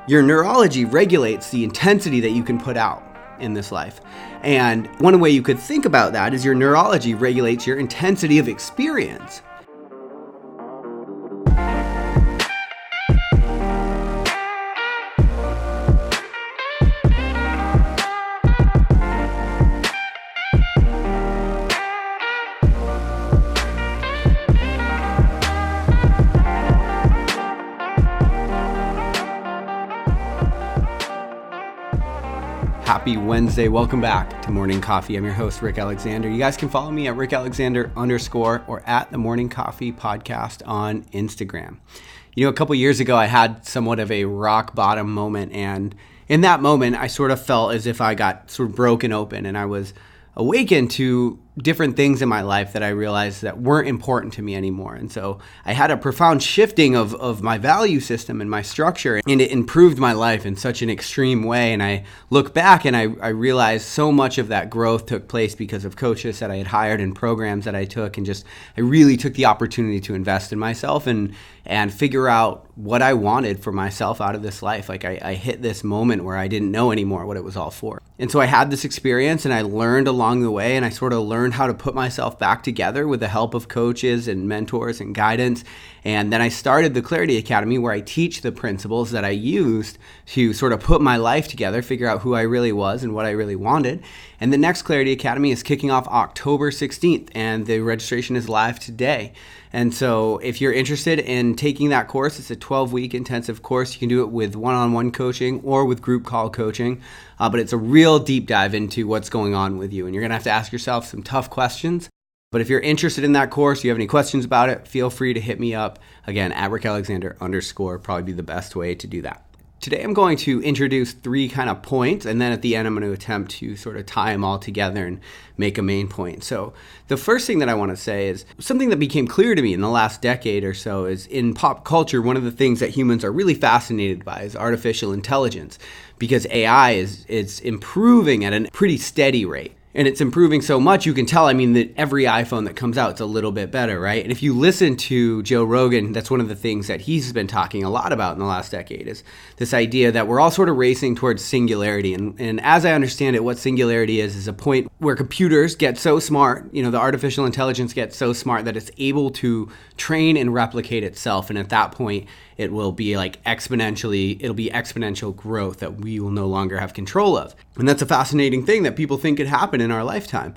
Your neurology regulates the intensity that you can put out in this life. And one way you could think about that is your neurology regulates your intensity of experience. Happy Wednesday. Welcome back to Morning Coffee. I'm your host, Rick Alexander. You guys can follow me at @RickAlexander_ or at the Morning Coffee Podcast on Instagram. You know, a couple years ago, I had somewhat of a rock bottom moment. And in that moment, I sort of felt as if I got sort of broken open and I was awakened to different things in my life that I realized that weren't important to me anymore. And so I had a profound shifting of my value system and my structure, and it improved my life in such an extreme way. And I look back and I realized so much of that growth took place because of coaches that I had hired and programs that I took, and just I really took the opportunity to invest in myself and figure out what I wanted for myself out of this life. Like I hit this moment where I didn't know anymore what it was all for. And so I had this experience and I learned along the way, and I sort of learned how to put myself back together with the help of coaches and mentors and guidance. And then I started the Clarity Academy, where I teach the principles that I used to sort of put my life together, figure out who I really was and what I really wanted. And the next Clarity Academy is kicking off October 16th, and the registration is live today. And so if you're interested in taking that course, it's a 12-week intensive course. You can do it with one-on-one coaching or with group call coaching, but it's a real deep dive into what's going on with you. And you're going to have to ask yourself some tough questions. But if you're interested in that course, you have any questions about it, feel free to hit me up. Again, at @RickAlexander_ probably be the best way to do that. Today I'm going to introduce 3 kind of points, and then at the end I'm going to attempt to sort of tie them all together and make a main point. So the first thing that I want to say is something that became clear to me in the last decade or so is in pop culture, one of the things that humans are really fascinated by is artificial intelligence, because AI is improving at a pretty steady rate. And it's improving so much, you can tell, that every iPhone that comes out, it's a little bit better, right? And if you listen to Joe Rogan, that's one of the things that he's been talking a lot about in the last decade, is this idea that we're all sort of racing towards singularity. And as I understand it, what singularity is a point where computers get so smart, the artificial intelligence gets so smart that it's able to train and replicate itself. And at that point, it will be exponential growth that we will no longer have control of. And that's a fascinating thing that people think could happen in our lifetime.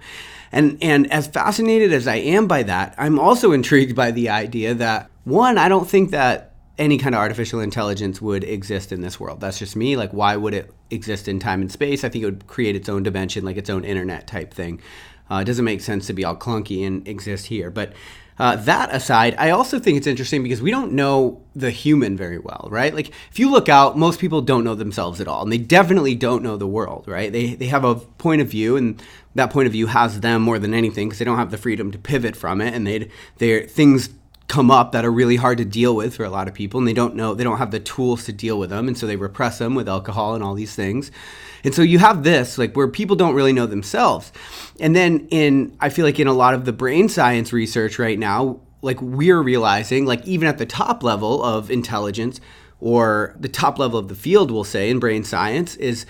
And as fascinated as I am by that, I'm also intrigued by the idea that, one, I don't think that any kind of artificial intelligence would exist in this world. That's just me. Like, why would it exist in time and space? I think it would create its own dimension, like its own internet type thing. It doesn't make sense to be all clunky and exist here. But that aside, I also think it's interesting because we don't know the human very well, right? Like, if you look out, most people don't know themselves at all, and they definitely don't know the world, right? They have a point of view, and that point of view has them more than anything because they don't have the freedom to pivot from it, and things come up that are really hard to deal with for a lot of people, and they don't have the tools to deal with them, and so they repress them with alcohol and all these things. And so you have this, like, where people don't really know themselves. And then I feel like in a lot of the brain science research right now, like, we're realizing, like, even at the top level of intelligence, or the top level of the field, we'll say, in brain science, is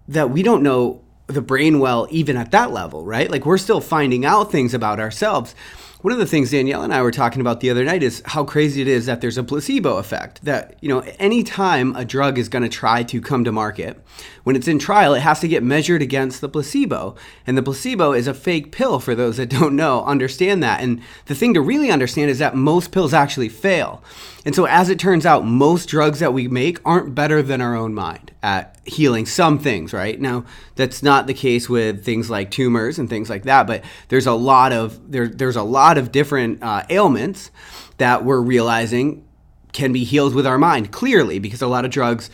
that we don't know the brain well even at that level, right? Like, we're still finding out things about ourselves. One of the things Danielle and I were talking about the other night is how crazy it is that there's a placebo effect. That, any time a drug is going to try to come to market, when it's in trial, it has to get measured against the placebo. And the placebo is a fake pill, for those that don't know, understand that. And the thing to really understand is that most pills actually fail. And so as it turns out, most drugs that we make aren't better than our own mind at healing some things, right? Now, that's not the case with things like tumors and things like that, but there's a lot of different ailments that we're realizing can be healed with our mind, clearly, because a lot of drugs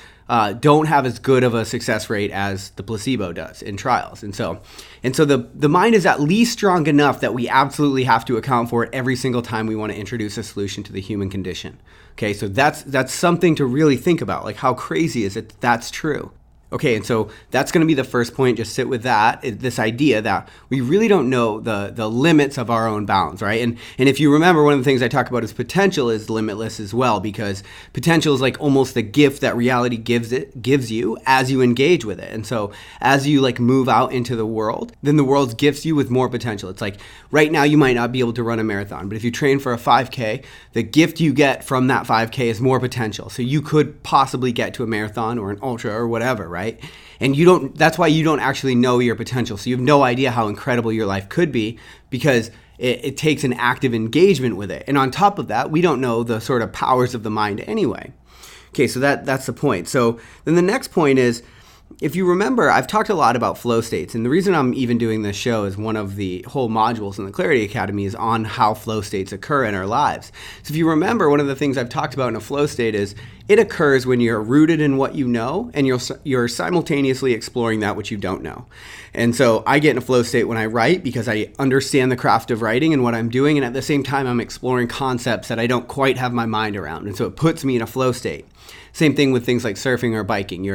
don't have as good of a success rate as the placebo does in trials. And so the mind is at least strong enough that we absolutely have to account for it every single time we want to introduce a solution to the human condition. Okay, so that's something to really think about. Like, how crazy is it that that's true? Okay, and so that's going to be the first point. Just sit with that, this idea that we really don't know the limits of our own bounds, right? And if you remember, one of the things I talk about is potential is limitless as well, because potential is like almost the gift that reality gives you as you engage with it. And so as you like move out into the world, then the world gifts you with more potential. It's like right now you might not be able to run a marathon, but if you train for a 5K, the gift you get from that 5K is more potential. So you could possibly get to a marathon or an ultra or whatever, right? And that's why you don't actually know your potential. So you have no idea how incredible your life could be, because it takes an active engagement with it. And on top of that, we don't know the sort of powers of the mind anyway. Okay, so that's the point. So then the next point is, if you remember, I've talked a lot about flow states, and the reason I'm even doing this show is one of the whole modules in the Clarity Academy is on how flow states occur in our lives. So if you remember, one of the things I've talked about in a flow state is it occurs when you're rooted in what you know and you're simultaneously exploring that which you don't know. And so I get in a flow state when I write because I understand the craft of writing and what I'm doing, and at the same time I'm exploring concepts that I don't quite have my mind around, and so it puts me in a flow state. Same thing with things like surfing or biking.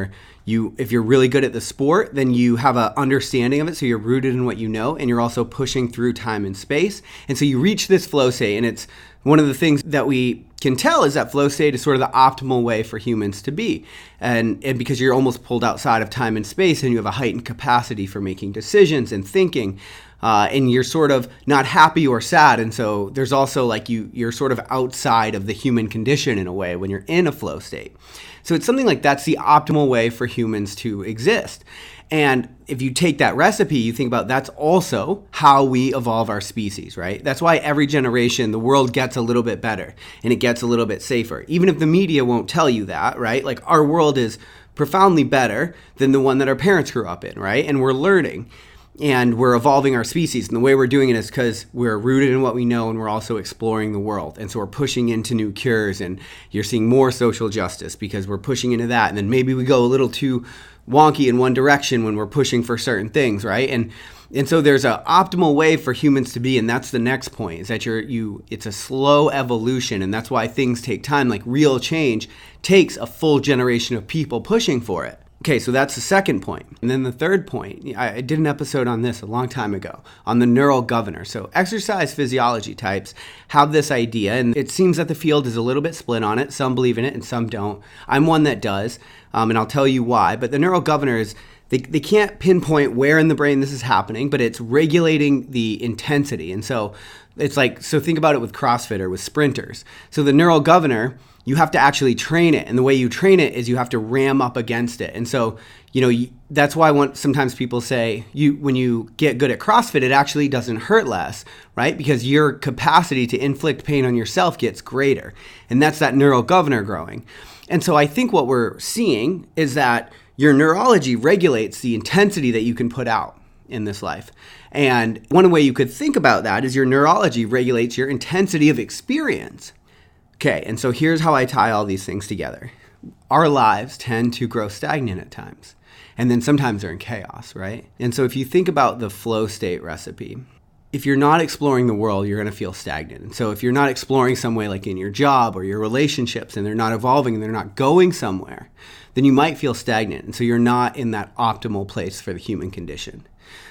If you're really good at the sport, then you have an understanding of it, so you're rooted in what you know, and you're also pushing through time and space. And so you reach this flow state, and it's one of the things that we can tell is that flow state is sort of the optimal way for humans to be. And because you're almost pulled outside of time and space, and you have a heightened capacity for making decisions and thinking, and you're sort of not happy or sad. And so there's also like you're sort of outside of the human condition in a way when you're in a flow state. So it's something like that's the optimal way for humans to exist. And if you take that recipe, you think about that's also how we evolve our species, right? That's why every generation, the world gets a little bit better and it gets a little bit safer. Even if the media won't tell you that, right? Like our world is profoundly better than the one that our parents grew up in, right? And we're learning. And we're evolving our species. And the way we're doing it is because we're rooted in what we know, and we're also exploring the world. And so we're pushing into new cures, and you're seeing more social justice because we're pushing into that. And then maybe we go a little too wonky in one direction when we're pushing for certain things, right? And so there's an optimal way for humans to be, and that's the next point, is that it's a slow evolution, and that's why things take time. Like real change takes a full generation of people pushing for it. Okay, so that's the second point. And then the third point, I did an episode on this a long time ago, on the neural governor. So exercise physiology types have this idea, and it seems that the field is a little bit split on it. Some believe in it and some don't. I'm one that does, and I'll tell you why. But the neural governor is, they can't pinpoint where in the brain this is happening, but it's regulating the intensity. And so it's like, so think about it with CrossFit or with sprinters. So the neural governor, you have to actually train it. And the way you train it is you have to ram up against it. And so, that's why sometimes people say when you get good at CrossFit, it actually doesn't hurt less, right? Because your capacity to inflict pain on yourself gets greater. And that's that neural governor growing. And so I think what we're seeing is that your neurology regulates the intensity that you can put out in this life. And one way you could think about that is your neurology regulates your intensity of experience. Okay, and so here's how I tie all these things together. Our lives tend to grow stagnant at times, and then sometimes they're in chaos, right? And so if you think about the flow state recipe, if you're not exploring the world, you're going to feel stagnant. And so if you're not exploring some way like in your job or your relationships, and they're not evolving and they're not going somewhere, then you might feel stagnant. And so you're not in that optimal place for the human condition.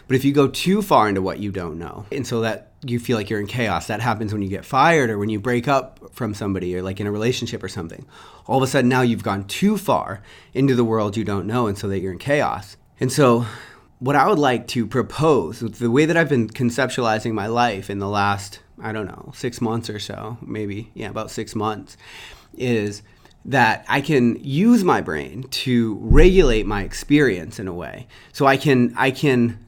But if you go too far into what you don't know, and so that you feel like you're in chaos, that happens when you get fired or when you break up from somebody or like in a relationship or something. All of a sudden now you've gone too far into the world you don't know, and so that you're in chaos. And so what I would like to propose, the way that I've been conceptualizing my life in the last, 6 months or so, about 6 months, is that I can use my brain to regulate my experience in a way. So I can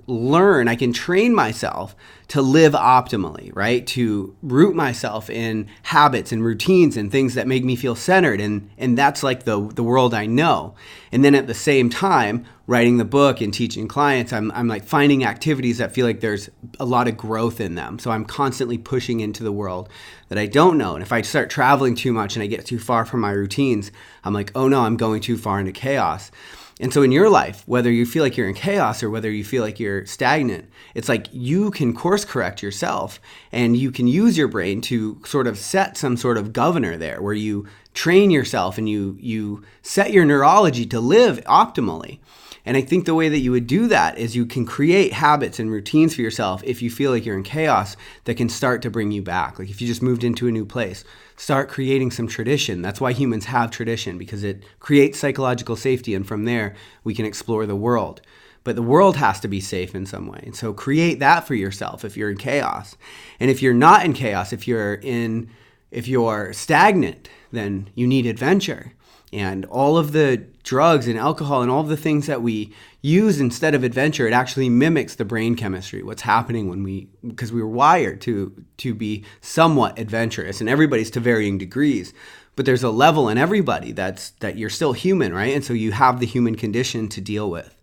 learn, I can train myself to live optimally, right? To root myself in habits and routines and things that make me feel centered. And that's like the world I know. And then at the same time, writing the book and teaching clients, I'm like finding activities that feel like there's a lot of growth in them. So I'm constantly pushing into the world that I don't know. And if I start traveling too much and I get too far from my routines, I'm like, oh no, I'm going too far into chaos. And so in your life, whether you feel like you're in chaos or whether you feel like you're stagnant, it's like you can course correct yourself, and you can use your brain to sort of set some sort of governor there where you train yourself and you set your neurology to live optimally. And I think the way that you would do that is you can create habits and routines for yourself if you feel like you're in chaos that can start to bring you back. Like if you just moved into a new place, start creating some tradition. That's why humans have tradition, because it creates psychological safety. And from there, we can explore the world. But the world has to be safe in some way. And so create that for yourself if you're in chaos. And if you're not in chaos, if you're stagnant, then you need adventure. And all of the drugs and alcohol and all of the things that we use instead of adventure, it actually mimics the brain chemistry, what's happening because we were wired to be somewhat adventurous, and everybody's to varying degrees. But there's a level in everybody that you're still human, right? And so you have the human condition to deal with.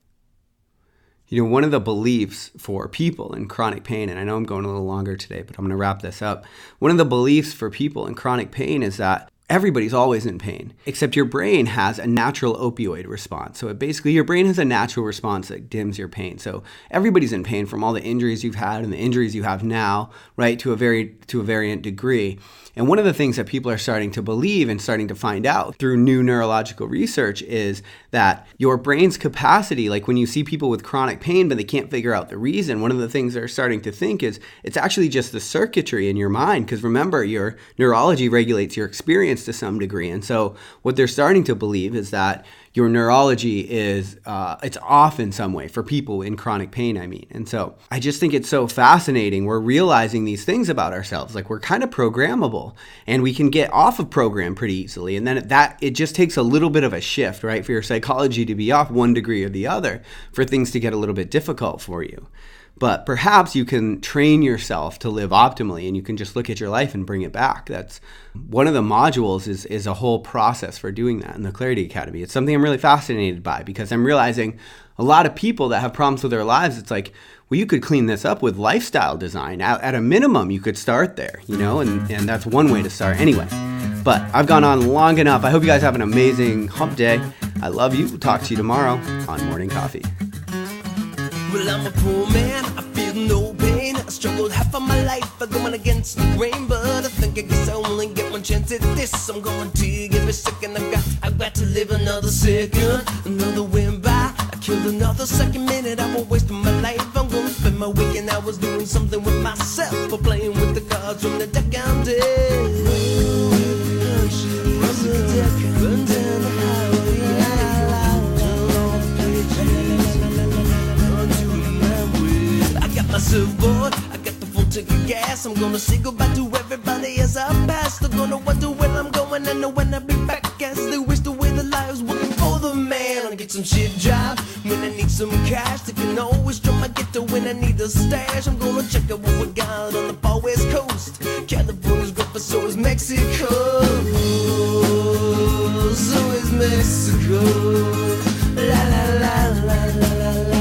One of the beliefs for people in chronic pain, and I know I'm going a little longer today, but I'm going to wrap this up. One of the beliefs for people in chronic pain is that everybody's always in pain, except your brain has a natural opioid response. So basically your brain has a natural response that dims your pain. So everybody's in pain from all the injuries you've had and the injuries you have now, right, to a variant degree. And one of the things that people are starting to believe and starting to find out through new neurological research is that your brain's capacity, like when you see people with chronic pain, but they can't figure out the reason, one of the things they're starting to think is it's actually just the circuitry in your mind. Because remember, your neurology regulates your experience to some degree. And so what they're starting to believe is that your neurology is, it's off in some way for people in chronic pain, And so I just think it's so fascinating. We're realizing these things about ourselves. Like we're kind of programmable and we can get off of program pretty easily. And then it just takes a little bit of a shift, right? For your psychology to be off one degree or the other, for things to get a little bit difficult for you. But perhaps you can train yourself to live optimally, and you can just look at your life and bring it back. That's one of the modules is a whole process for doing that in the Clarity Academy. It's something I'm really fascinated by, because I'm realizing a lot of people that have problems with their lives, it's like, well, you could clean this up with lifestyle design. At a minimum, you could start there, and that's one way to start anyway. But I've gone on long enough. I hope you guys have an amazing hump day. I love you. We'll talk to you tomorrow on Morning Coffee. Well, I'm a poor man, I feel no pain. I struggled half of my life by going against the grain, but I think I guess I only get one chance at this. I'm going to give it a second. I've got to live another second, another win by. I killed another second minute, I won't waste my life. I'm gonna spend my weekend hours doing something with myself, or playing with the cards from the deck I'm dead. From the deck, run down the highway, surfboard, I got the full tank of gas. I'm gonna say goodbye to everybody as I pass. They're gonna wonder where I'm going and know when I'll be back, as they waste away their lives working for the man. I'll get some shit job when I need some cash. They can always drum my ghetto when I need a stash. I'm gonna check out what we got on the far west coast. California's great, but so is Mexico. So is Mexico. La la la la la la la.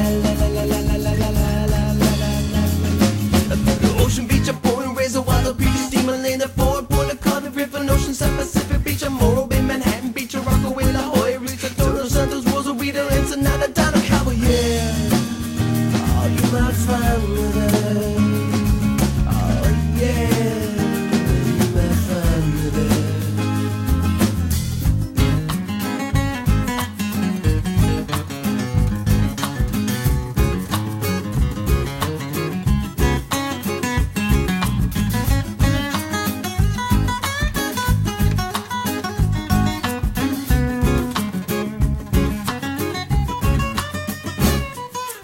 Ocean Beach, I'm pouring razor while the beach steamer lane at Ford Point, a Cardiff River, Ocean South Pacific Beach, I'm Morro Bay, Manhattan Beach, a Rockaway, La Jolla, Reach, Todos Santos, Rosarito, Ensenada, down to Cabo, yeah. Oh, you might find me there. Oh, yeah. You might find me there.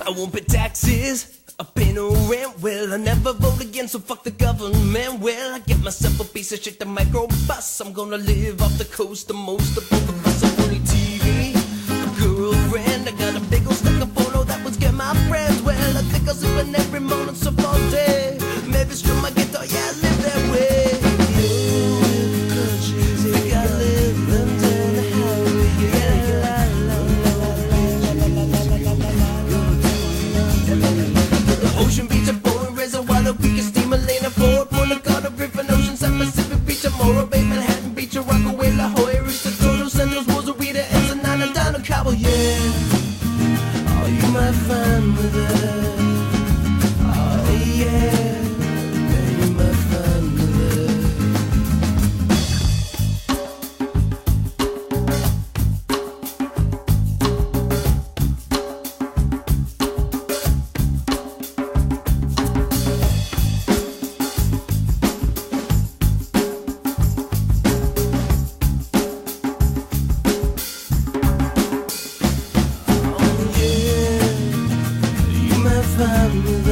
I won't pay taxes, I pay no rent. Well, I never vote again, so fuck the government. Well, I get myself a piece of shit, the microbus. I'm gonna live off the coast, the most of both of us. I'm only TV, a girlfriend. I got a big old stack of photo that would scare my friends. Well, I think I'll sleep every morning, so all day. Maybe strum my guitar, yeah, I live that way. Think I live them down the highway, yeah. Ocean Beach, I'm pouring razor while the weekend steamer lane at Ford Point, a Cardiff River, Ocean South Pacific Beach, I'm Morro Bay, Manhattan Beach, a Rockaway, La Jolla, Reach, Todos Santos, Rosarito, Ensenada, down to Cabo, yeah. Oh, you might find me there. Oh, yeah. You might find one.